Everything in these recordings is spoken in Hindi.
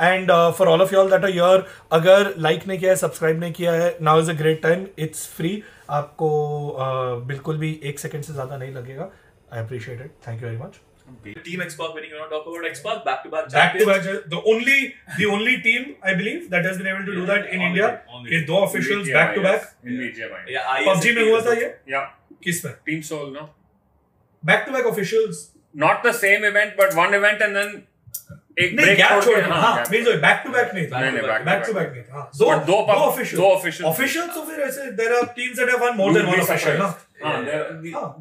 And for all of you all that are here, अगर लाइक नहीं किया है, सब्सक्राइब नहीं किया है, now is a great time, it's free, आपको बिल्कुल भी 1 सेकंड से ज्यादा नहीं लगेगा. I appreciate it, thank you very much. Team Xbox, when you want to talk about Xbox, back-to-back Back-to-back, the only team I believe that has been able to do that in India. ये 2 officials back-to-back. Yeah, PUBG में हुआ था ये? Yeah. किस में? Team Soul, no? Back-to-back officials. Not the same event, but one event and then एक नहीं, break gap छोड़ के, हाँ, हाँ, gap. means back-to-back नहीं था. नहीं, back-to-back नहीं था. हाँ, दो officials. officials. Officials तो फिर ऐसे there are teams that have won more than one official, ना?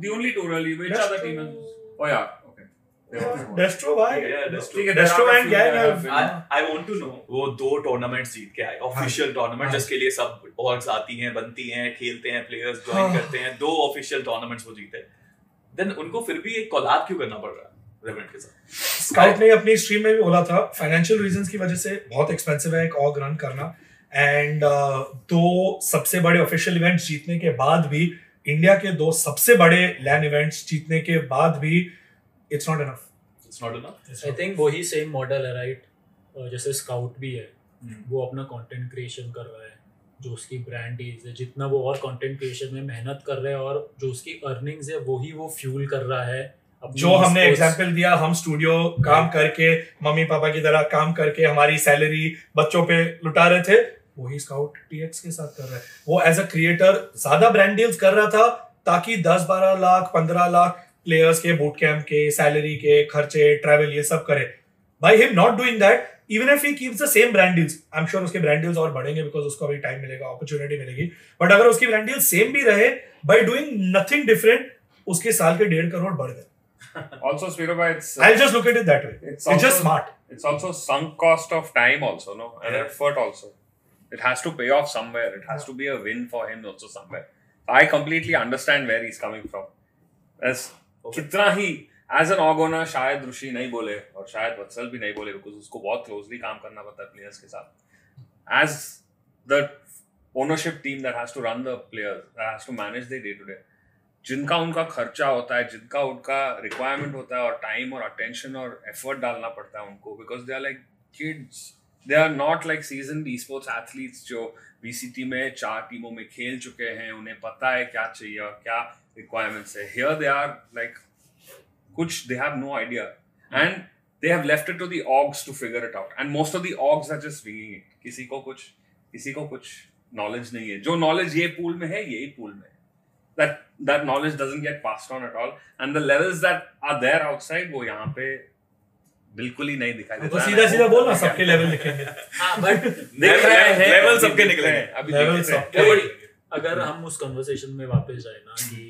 The only two really. Which other team is? Oh yeah. Destro भाई, Destro Destro and gang. I want to know, वो 2 टूर्नामेंट्स जीत के आए, ऑफिशियल टूर्नामेंट जिसके लिए सब ऑर्ग्स आती हैं, बनती हैं, खेलते हैं, प्लेयर्स ज्वाइन करते हैं, 2 ऑफिशियल टूर्नामेंट्स वो जीते, देन उनको फिर भी एक कोलैब क्यों करना पड़ रहा है रेवेंट के साथ? स्काउट ने अपनी स्ट्रीम में भी बोला था, फाइनेंशियल रीजंस की वजह से बहुत एक्सपेंसिव है एक ऑर्ग रन करना, एंड 2 सबसे बड़े ऑफिशियल इवेंट्स जीतने के बाद भी, इंडिया के 2 सबसे बड़े लैन इवेंट्स जीतने के बाद भी, it's not enough. I think वही सेम मॉडल है, राइट? जैसे स्काउट भी है, वो अपना कंटेंट क्रिएशन कर रहा है, जो उसकी ब्रांड इज है, जितना वो और कंटेंट क्रिएशन में मेहनत कर रहे हैं और जो उसकी अर्निंग्स है वही वो फ्यूल कर रहा है. जो हमने एग्जांपल दिया, हम स्टूडियो काम करके, मम्मी पापा की तरह काम करके हमारी सैलरी बच्चों पे लुटा रहे थे, वही स्काउट टीएक्स के साथ कर रहा है. वो एज अ क्रिएटर ज्यादा ब्रांड डील्स कर रहा था ताकि 10-12 लाख 15 लाख प्लेयर्स के बूट कैंप के सैलरी के खर्चे, ट्रैवल, ये सब करे. By him not doing that, even if he keeps the same brand deals, I am sure उसके ब्रांड डील्स और बढ़ेंगे बिकॉज उसको अभी टाइम मिलेगा, अपॉर्चुनिटी मिलेगी. बट अगर उसकी ब्रांड डील्स सेम भी रहे, बाय डूइंग नथिंग डिफरेंट, उसके साल के 1.5 करोड़ बढ़ गए. Also, Spiro, I'll just look at it that way. It's just smart. It's also sunk cost of time also, no? And effort also. It has to pay off somewhere. It has to be a win for him also somewhere. I completely understand where he's coming from. As कितना ही एज एन ऑर्ग ओनर शायद ऋषि नहीं बोले और शायद वत्सल भी नहीं बोले, बिकॉज उसको बहुत क्लोजली काम करना पड़ता है प्लेयर्स के साथ. As the ownership team that has to run the players, that has to manage the day to day, जिनका उनका खर्चा होता है, जिनका उनका रिक्वायरमेंट होता है, और टाइम और अटेंशन और एफर्ट डालना पड़ता है उनको, because they are like kids. They are not like seasoned esports athletes जो वीसीटी में 4 टीमों में खेल चुके हैं, उन्हें पता है क्या चाहिए और क्या requirements है. Here they are like कुछ they have no idea and they have left it to the orgs to figure it out, and most of the orgs are just winging it. किसी को कुछ knowledge नहीं है. जो knowledge ये pool में है, यही pool में है. That knowledge doesn't get passed on at all, and the levels that are there outside वो यहाँ पे बिल्कुल ही नहीं दिखाई देता. तो सीधा बोल ना, सबके लेवल दिखेंगे. हाँ, बट लेवल सबके निकले हैं अभी. लेवल सबके. अगर हम उस कन्वर्सेशन में वापस जाए ना कि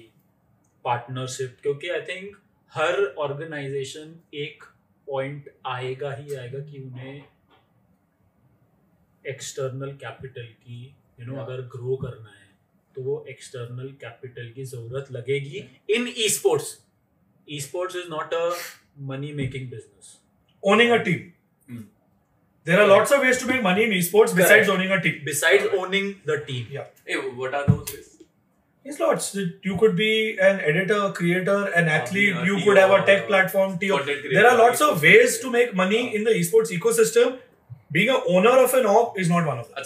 पार्टनरशिप, क्योंकि आई थिंक हर ऑर्गेनाइजेशन एक पॉइंट आएगा कि उन्हें एक्सटर्नल कैपिटल की अगर ग्रो करना है तो वो एक्सटर्नल कैपिटल की जरूरत लगेगी in esports. Esports is not a money making business. Owning a team. There are lots of ways to make money in esports besides owning a team. Besides owning the team. Yeah. Hey, what are those ways? There's lots. You could be an editor, creator, an athlete. You could have a tech platform. There are lots of ways to make money in the esports ecosystem. Being an owner of an org is not one of them.